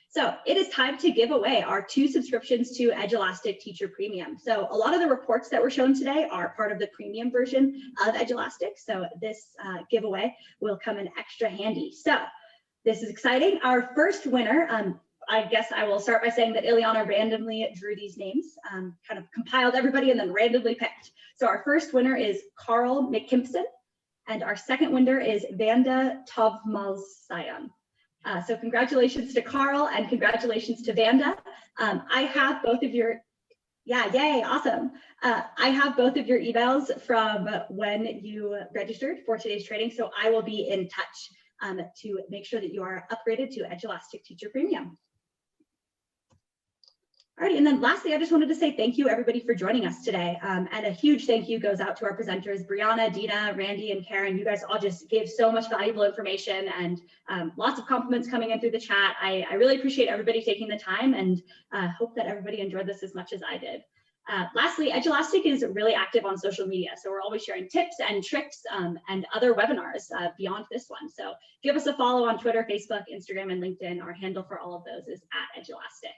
So it is time to give away our 2 subscriptions to Edulastic Teacher Premium. So a lot of the reports that were shown today are part of the premium version of Edulastic. So this giveaway will come in extra handy. So this is exciting. Our first winner, I guess I will start by saying that Ileana randomly drew these names, kind of compiled everybody and then randomly picked. So our first winner is Carl McKimpson, and our second winner is Vanda Tovmalsayan. So congratulations to Carl and congratulations to Vanda. I have both of your, yeah, yay, awesome. I have both of your emails from when you registered for today's training, so I will be in touch to make sure that you are upgraded to Edulastic Teacher Premium. Alrighty, and then lastly, I just wanted to say thank you everybody for joining us today. And a huge thank you goes out to our presenters, Briana, Dena, Randy, and Karen. You guys all just gave so much valuable information and lots of compliments coming in through the chat. I really appreciate everybody taking the time and hope that everybody enjoyed this as much as I did. Lastly, Edulastic is really active on social media. So we're always sharing tips and tricks and other webinars beyond this one. So give us a follow on Twitter, Facebook, Instagram, and LinkedIn. Our handle for all of those is @Edulastic.